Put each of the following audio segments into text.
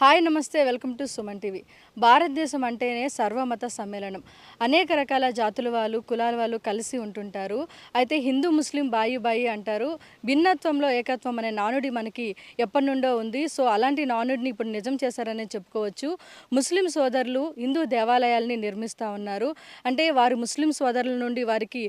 Hi నమస్తే welcome to Suman TV. భారతదేశం అంటేనే సర్వమత సమ్మేళనం. అనేక రకాల జాతుల వాళ్ళు, కులాల వాళ్ళు కలిసి ఉంటుంటారు. అయితే హిందూ ముస్లిం బాయి బాయి అంటారు. భిన్నత్వంలో ఏకత్వం అనే నానుడి మనకి ఎప్పటి నుండో ఉంది. సో అలాంటి నానుడిని ఇప్పుడు నిజం చేశారనే చెప్పుకోవచ్చు. ముస్లిం సోదరులు హిందూ దేవాలయాల్ని నిర్మిస్తూ ఉన్నారు. అంటే వారి ముస్లిం సోదరుల నుండి వారికి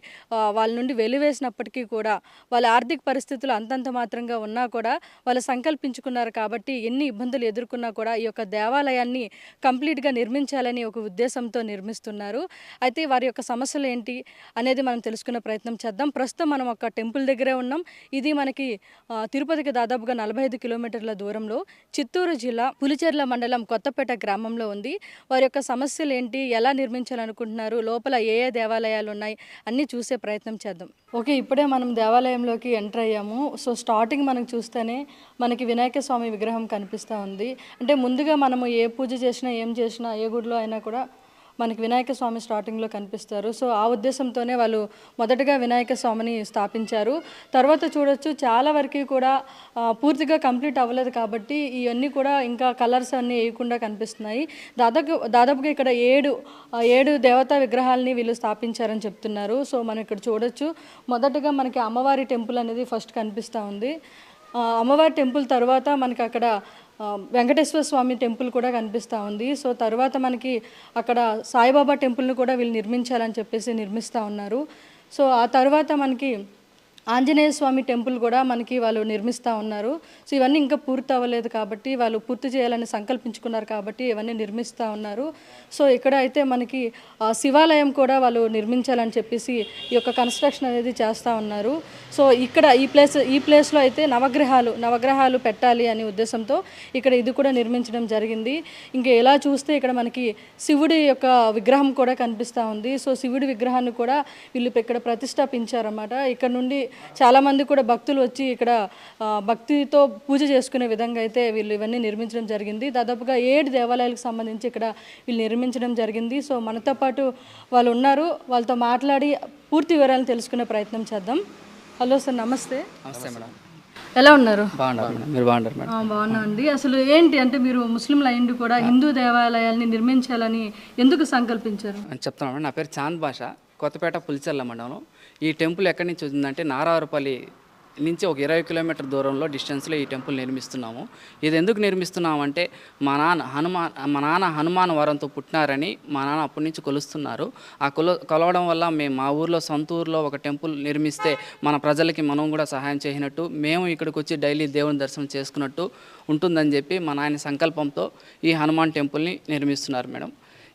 వాళ్ళ నుండి వెలివేసినప్పటికీ కూడా వాళ్ళ ఆర్థిక పరిస్థితులు అంతంత మాత్రంగా ఉన్నా కూడా వాళ్ళు సంకల్పించుకున్నారు కాబట్టి ఎన్ని ఇబ్బందులు ఎదుర్కొన్నా కూడా ఈ యొక్క దేవాలయాన్ని కంప్లీట్గా నిర్మించాలని ఒక ఉద్దేశంతో నిర్మిస్తున్నారు. అయితే వారి యొక్క సమస్యలు ఏంటి అనేది మనం తెలుసుకునే ప్రయత్నం చేద్దాం. ప్రస్తుతం మనం ఒక టెంపుల్ దగ్గరే ఉన్నాం. ఇది మనకి తిరుపతికి దాదాపుగా 45 కిలోమీటర్ల దూరంలో చిత్తూరు జిల్లా పులిచెర్ల మండలం కొత్తపేట గ్రామంలో ఉంది. వారి యొక్క సమస్యలు ఏంటి, ఎలా నిర్మించాలనుకుంటున్నారు, లోపల ఏ ఏ దేవాలయాలు ఉన్నాయి అన్నీ చూసే ప్రయత్నం చేద్దాం. ఓకే, ఇప్పుడే మనం దేవాలయంలోకి ఎంటర్ అయ్యాము. సో స్టార్టింగ్ మనకు చూస్తేనే మనకి వినాయక స్వామి విగ్రహం కనిపిస్తూ ఉంది. అంటే ముందుగా మనము ఏ పూజ చేసినా ఏం చేసినా ఏ గుడిలో అయినా కూడా మనకి వినాయక స్వామి స్టార్టింగ్లో కనిపిస్తారు. సో ఆ ఉద్దేశంతోనే వాళ్ళు మొదటగా వినాయక స్వామిని స్థాపించారు. తర్వాత చూడొచ్చు చాలా వరకు కూడా పూర్తిగా కంప్లీట్ అవ్వలేదు కాబట్టి ఇవన్నీ కూడా ఇంకా కలర్స్ అన్నీ వేయకుండా కనిపిస్తున్నాయి. దాదాపుగా ఇక్కడ ఏడు దేవతా విగ్రహాలని వీళ్ళు స్థాపించారని చెప్తున్నారు. సో మనం ఇక్కడ చూడొచ్చు. మొదటగా మనకి అమ్మవారి టెంపుల్ అనేది ఫస్ట్ కనిపిస్తూ ఉంది. అమ్మవారి టెంపుల్ తర్వాత మనకి అక్కడ వెంకటేశ్వర స్వామి టెంపుల్ కూడా కనిపిస్తూ ఉంది. సో తర్వాత మనకి అక్కడ సాయిబాబా టెంపుల్ని కూడా వీళ్ళు నిర్మించాలని చెప్పేసి నిర్మిస్తూ ఉన్నారు. సో ఆ తర్వాత మనకి ఆంజనేయ స్వామి టెంపుల్ కూడా మనకి వాళ్ళు నిర్మిస్తూ ఉన్నారు. సో ఇవన్నీ ఇంకా పూర్తి అవ్వలేదు కాబట్టి వాళ్ళు పూర్తి చేయాలని సంకల్పించుకున్నారు కాబట్టి ఇవన్నీ నిర్మిస్తూ ఉన్నారు. సో ఇక్కడ అయితే మనకి శివాలయం కూడా వాళ్ళు నిర్మించాలని చెప్పేసి ఈ యొక్క కన్స్ట్రక్షన్ అనేది చేస్తూ ఉన్నారు. సో ఇక్కడ ఈ ప్లేస్లో అయితే నవగ్రహాలు పెట్టాలి అనే ఉద్దేశంతో ఇక్కడ ఇది కూడా నిర్మించడం జరిగింది. ఇంకా ఎలా చూస్తే ఇక్కడ మనకి శివుడి యొక్క విగ్రహం కూడా కనిపిస్తూ ఉంది. సో శివుడి విగ్రహాన్ని కూడా వీళ్ళు ఇక్కడ ప్రతిష్టాపించారన్నమాట. ఇక్కడ నుండి చాలామంది కూడా భక్తులు వచ్చి ఇక్కడ భక్తితో పూజ చేసుకునే విధంగా అయితే వీళ్ళు ఇవన్నీ నిర్మించడం జరిగింది. దాదాపుగా 7 దేవాలయాలకు సంబంధించి ఇక్కడ వీళ్ళు నిర్మించడం జరిగింది. సో మనతో పాటు వాళ్ళు ఉన్నారు. వాళ్ళతో మాట్లాడి పూర్తి వివరాలను తెలుసుకునే ప్రయత్నం చేద్దాం. హలో సార్, నమస్తే. నమస్తే మేడం, ఎలా ఉన్నారు? మీరు బాగున్నారు మేడం? బాగున్నా అండి. అసలు ఏంటి అంటే మీరు ముస్లింలు అయ్యిండి కూడా హిందూ దేవాలయాల్ని నిర్మించాలని ఎందుకు సంకల్పించారు అని చెప్తాను మేడం. నా పేరు చాంద్ బాషా, కొత్తపేట పులిచెర్ల మండలం. ఈ టెంపుల్ ఎక్కడి నుంచి వచ్చిందంటే నారావారిపల్లి నుంచి ఒక 20 కిలోమీటర్ దూరంలో డిస్టెన్స్లో ఈ టెంపుల్ నిర్మిస్తున్నాము. ఇది ఎందుకు నిర్మిస్తున్నామంటే మా నాన్న హనుమాన్ వరంతో పుట్టినారని మా నాన్న అప్పటి నుంచి కొలుస్తున్నారు. ఆ కొలవడం వల్ల మేము మా ఊర్లో సొంత ఊర్లో ఒక టెంపుల్ నిర్మిస్తే మన ప్రజలకి మనం కూడా సహాయం చేసినట్టు, మేము ఇక్కడికి వచ్చి డైలీ దేవుని దర్శనం చేసుకున్నట్టు ఉంటుందని చెప్పి మా నాయన సంకల్పంతో ఈ హనుమాన్ టెంపుల్ని నిర్మిస్తున్నారు మేడం.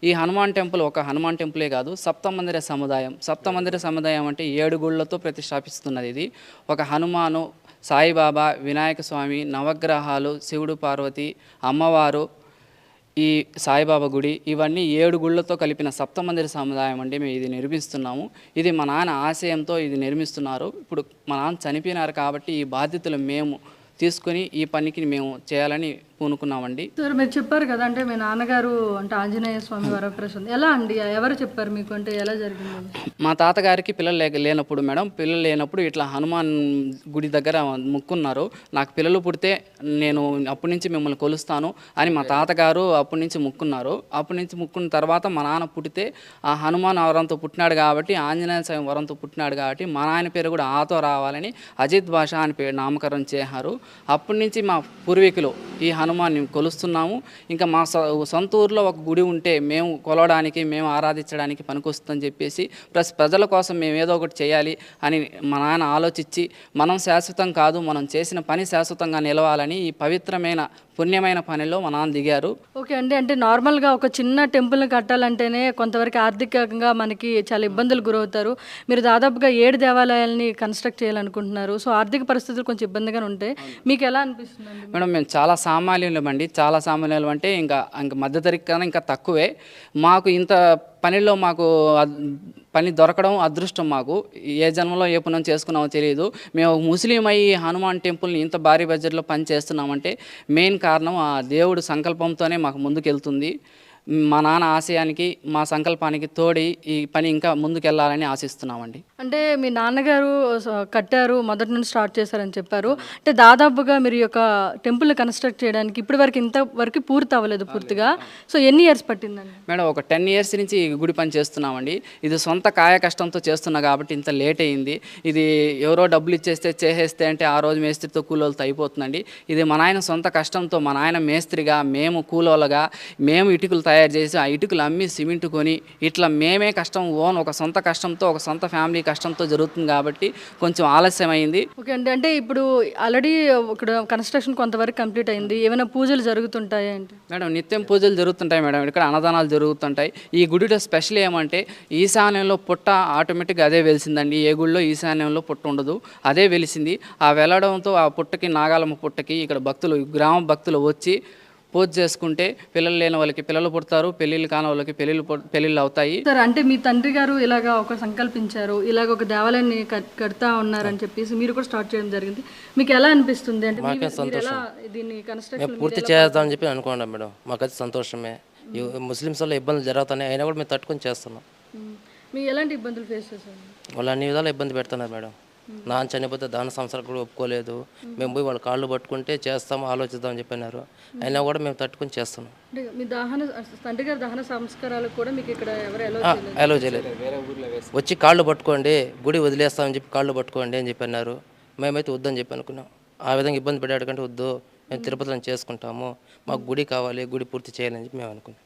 ఈ హనుమాన్ టెంపుల్ ఒక హనుమాన్ టెంపులే కాదు, సప్తమందిర సముదాయం అంటే 7 గుళ్ళతో ప్రతిష్టాపిస్తున్నది. ఇది ఒక హనుమాను, సాయిబాబా, వినాయక స్వామి, నవగ్రహాలు, శివుడు, పార్వతి, అమ్మవారు, ఈ సాయిబాబా గుడి, ఇవన్నీ 7 గుళ్ళతో కలిపిన సప్తమందిర సముదాయం అంటే మేము ఇది నిర్మిస్తున్నాము. ఇది మా నాన్న ఆశయంతో ఇది నిర్మిస్తున్నారు. ఇప్పుడు మా నాన్న చనిపోయినారు కాబట్టి ఈ బాధ్యతలు మేము తీసుకొని ఈ పనికి మేము చేయాలని పూనుకున్నామండి. సార్ మీరు చెప్పారు కదా, అంటే మీ నాన్నగారు అంటే ఆంజనేయ స్వామి వరప్రసాద్, ఎలా అండి, ఎవరు చెప్పారు మీకు, అంటే ఎలా జరిగింది? మా తాతగారికి పిల్లలు లేనప్పుడు మేడం, పిల్లలు లేనప్పుడు ఇట్లా హనుమాన్ గుడి దగ్గర మొక్కున్నారు. నాకు పిల్లలు పుడితే నేను అప్పటి నుంచి మిమ్మల్ని కొలుస్తాను అని మా తాతగారు అప్పటి నుంచి మొక్కున్నారు. అప్పటి నుంచి మొక్కున్న తర్వాత మా నాన్న పుట్టితే ఆ హనుమాన్ వరంతో పుట్టినాడు కాబట్టి, ఆంజనేయ స్వామి వరంతో పుట్టినాడు కాబట్టి మా నాయన పేరు కూడా ఆతో రావాలని అజిత్ భాషా అని పేరు నామకరణం చేశారు. అప్పటి నుంచి మా పూర్వీకులు ఈ హనుమాన్ని కొలుస్తున్నాము. ఇంకా మా సొంత ఊర్లో ఒక గుడి ఉంటే మేము కొలవడానికి, మేము ఆరాధించడానికి పనికొస్తుందని చెప్పేసి ప్రజల కోసం మేము ఏదో ఒకటి చేయాలి అని మా నాన్న ఆలోచించి, మనం శాశ్వతం కాదు, మనం చేసిన పని శాశ్వతంగా నిలవాలని ఈ పవిత్రమైన పుణ్యమైన పనిలో మా నాన్న దిగారు. ఓకే అండి. అంటే నార్మల్గా ఒక చిన్న టెంపుల్ని కట్టాలంటేనే కొంతవరకు ఆర్థికంగా మనకి చాలా ఇబ్బందులు గురవుతారు. మీరు దాదాపుగా 7 దేవాలయాల్ని కన్స్ట్రక్ట్ చేయాలనుకుంటున్నారు. సో ఆర్థిక పరిస్థితులు కొంచెం ఇబ్బందిగా ఉంటాయి. మీకు ఎలా అనిపిస్తుంది మేడం? మేము చాలా సామాన్యులు అంటే ఇంకా మధ్యతరగతి కన్నా ఇంకా తక్కువే. మాకు ఇంత పనిలో పని దొరకడం అదృష్టం. మాకు ఏ జన్మలో ఏ పుణ్యం చేసుకున్నామో తెలియదు. మేము ముస్లిం అయ్యి హనుమాన్ టెంపుల్ని ఇంత భారీ బడ్జెట్లో పని చేస్తున్నామంటే మెయిన్ కారణం ఆ దేవుడు సంకల్పంతోనే మాకు ముందుకెళ్తుంది. మా నాన్న ఆశయానికి మా సంకల్పానికి తోడి ఈ పని ఇంకా ముందుకెళ్ళాలని ఆశిస్తున్నామండి. అంటే మీ నాన్నగారు కట్టారు, మొదటి నుంచి స్టార్ట్ చేశారని చెప్పారు. అంటే దాదాపుగా మీరు ఈ యొక్క టెంపుల్ కన్స్ట్రక్ట్ చేయడానికి ఇప్పటి వరకు ఇంతవరకు పూర్తి అవ్వలేదు పూర్తిగా. సో ఎన్ని ఇయర్స్ పట్టిందండి? మేడం ఒక 10 ఇయర్స్ నుంచి ఈ గుడి పని చేస్తున్నామండి. ఇది సొంత కాయ కష్టంతో చేస్తున్నా కాబట్టి ఇంత లేట్ అయింది. ఇది ఎవరో డబ్బులు ఇచ్చేస్తే చేసేస్తే అంటే ఆ రోజు మేస్త్రితో కూలోళ్ళతో అయిపోతుందండి. ఇది మా నాయన సొంత కష్టంతో, మా నాయన మేస్త్రిగా, మేము కూలోళ్ళగా, మేము ఇటుకలు తయారు చేసి ఆ ఇటుకలు అమ్మి సిమెంట్ కొని ఇట్లా మేమే కష్టం ఒక సొంత కష్టంతో, ఒక సొంత ఫ్యామిలీ కష్టంతో జరుగుతుంది కాబట్టి కొంచెం ఆలస్యమైంది. ఓకే అండి. అంటే ఇప్పుడు ఆల్రెడీ ఇక్కడ కన్స్ట్రక్షన్ కొంతవరకు కంప్లీట్ అయింది. ఏమైనా పూజలు జరుగుతుంటాయా అంటే? మేడం నిత్యం పూజలు జరుగుతుంటాయి మేడం. ఇక్కడ అన్నదానాలు జరుగుతుంటాయి. ఈ గుడిలో స్పెషల్ ఏమంటే ఈశాన్యంలో పుట్ట ఆటోమేటిక్గా అదే వెలిసిందండి. ఏ గుడిలో ఈశాన్యంలో పుట్ట ఉండదు, అదే వెలిసింది. ఆ వెళ్ళడంతో ఆ పుట్టకి, నాగాలమ్మ పుట్టకి ఇక్కడ భక్తులు, గ్రామ భక్తులు వచ్చి పూజ చేసుకుంటే పిల్లలు లేని వాళ్ళకి పిల్లలు పుడతారు, పెళ్ళిళ్ళు కాని వాళ్ళకి పెళ్ళిళ్ళు అవుతాయి. సార్, అంటే మీ తండ్రి గారు ఇలాగా ఒక సంకల్పించారు, ఇలాగ ఒక దేవాలయాన్ని కడతా ఉన్నారని చెప్పేసి మీరు కూడా స్టార్ట్ చేయడం జరిగింది. మీకు ఎలా అనిపిస్తుంది? అంటే మీరు ఎలా దీన్ని కన్స్ట్రక్షన్ పూర్తి చేద్దామని చెప్పి అనుకున్నాం మేడం. మాకైతే సంతోషమే. ముస్లిమ్స్ వల్ల ఇబ్బందులు జరుగుతున్నాయి, అయినా కూడా మేము తట్టుకొని చేస్తున్నాం. మీకు ఎలాంటి ఇబ్బందులు ఫేస్ చేశారు? వాళ్ళు అన్ని విధాలు ఇబ్బంది పెడుతున్నారు మేడం. నాన్న చనిపోతే దాన సంవత్సరాలు కూడా ఒప్పుకోలేదు. మేము పోయి వాళ్ళ కాళ్ళు పట్టుకుంటే చేస్తాము, ఆలోచిద్దామని చెప్పినారు. అయినా కూడా మేము తట్టుకొని చేస్తున్నాం. అంటే మీ తండ్రి గారి దహన సంస్కారాలకు కూడా మీకు ఇక్కడ ఎవరు అలో చేయలేదు. వచ్చి కాళ్ళు పట్టుకోండి, గుడి వదిలేస్తామని చెప్పి కాళ్ళు పట్టుకోండి అని చెప్పినారు. మేమైతే వద్దని చెప్పి అనుకున్నాం. ఆ విధంగా ఇబ్బంది పెట్టాడు కంటే వద్దు, మేము తిరుపతిలో చేసుకుంటాము, మాకు గుడి కావాలి, గుడి పూర్తి చేయాలని చెప్పి మేము అనుకున్నాం.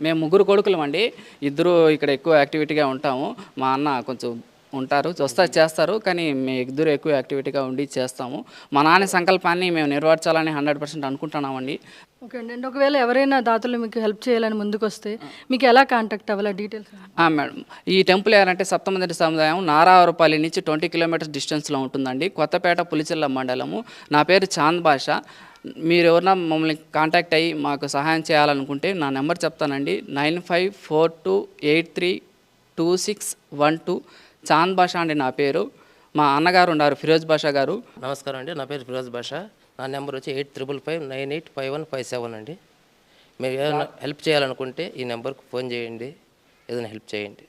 మేము ముగ్గురు కొడుకులం అండి. ఇద్దరు ఇక్కడ ఎక్కువ యాక్టివిటీగా ఉంటాము. మా అన్న కొంచెం ఉంటారు, చేస్తారు, కానీ మేము ఇద్దరు ఎక్కువ యాక్టివిటీగా ఉండి చేస్తాము. మా నాన్న సంకల్పాన్ని మేము నెరవేర్చాలని 100% అనుకుంటున్నామండి. ఓకే అండి. అంటే ఒకవేళ ఎవరైనా దాతలు మీకు హెల్ప్ చేయాలని ముందుకు వస్తే మీకు ఎలా కాంటాక్ట్ అవ్వాలి? డీటెయిల్స్ మేడం, ఈ టెంపుల్ ఏంటంటే సప్తమందిర సముదాయం నారావరపల్లి నుంచి 20 కిలోమీటర్స్ డిస్టెన్స్లో ఉంటుందండి. కొత్తపేట పులిచెర్ల మండలము. నా పేరు చాంద్ బాషా. మీరు ఎవరన్నా మమ్మల్ని కాంటాక్ట్ అయ్యి మాకు సహాయం చేయాలనుకుంటే నా నెంబర్ చెప్తానండి, 9542832612. చాంద్ బాషా అండి నా పేరు. మా అన్నగారు ఉన్నారు ఫిరోజ్ బాషా గారు. నమస్కారం అండి, నా పేరు ఫిరోజ్ బాషా. నా నెంబర్ వచ్చి 8555985157 అండి. మీరు ఏదైనా హెల్ప్ చేయాలనుకుంటే ఈ నెంబర్కి ఫోన్ చేయండి, ఏదైనా హెల్ప్ చేయండి.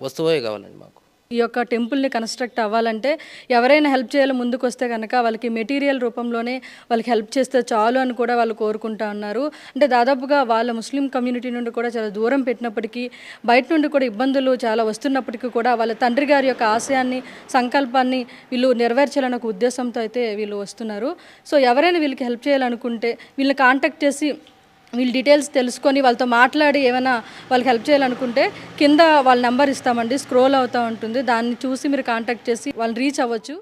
వస్తువే కావాలండి మాకు. ఈ యొక్క టెంపుల్ని కన్స్ట్రక్ట్ అవ్వాలంటే ఎవరైనా హెల్ప్ చేయాలి ముందుకు వస్తే కనుక వాళ్ళకి మెటీరియల్ రూపంలోనే వాళ్ళకి హెల్ప్ చేస్తే చాలు అని కూడా వాళ్ళు కోరుకుంటా ఉన్నారు. అంటే దాదాపుగా వాళ్ళ ముస్లిం కమ్యూనిటీ నుండి కూడా చాలా దూరం పెట్టినప్పటికీ, బయట నుండి కూడా ఇబ్బందులు చాలా వస్తున్నప్పటికీ కూడా వాళ్ళ తండ్రి గారి యొక్క ఆశయాన్ని, సంకల్పాన్ని వీళ్ళు నెరవేర్చాలనే ఒక ఉద్దేశంతో అయితే వీళ్ళు వస్తున్నారు. సో ఎవరైనా వీళ్ళకి హెల్ప్ చేయాలనుకుంటే వీళ్ళని కాంటాక్ట్ చేసి వీళ్ళ డీటెయిల్స్ తెలుసుకొని వాళ్ళతో మాట్లాడి ఏమైనా వాళ్ళకి హెల్ప్ చేయాలనుకుంటే కింద వాళ్ళ నెంబర్ ఇస్తామండి, స్క్రోల్ అవుతూ ఉంటుంది. దాన్ని చూసి మీరు కాంటాక్ట్ చేసి వాళ్ళని రీచ్ అవ్వచ్చు.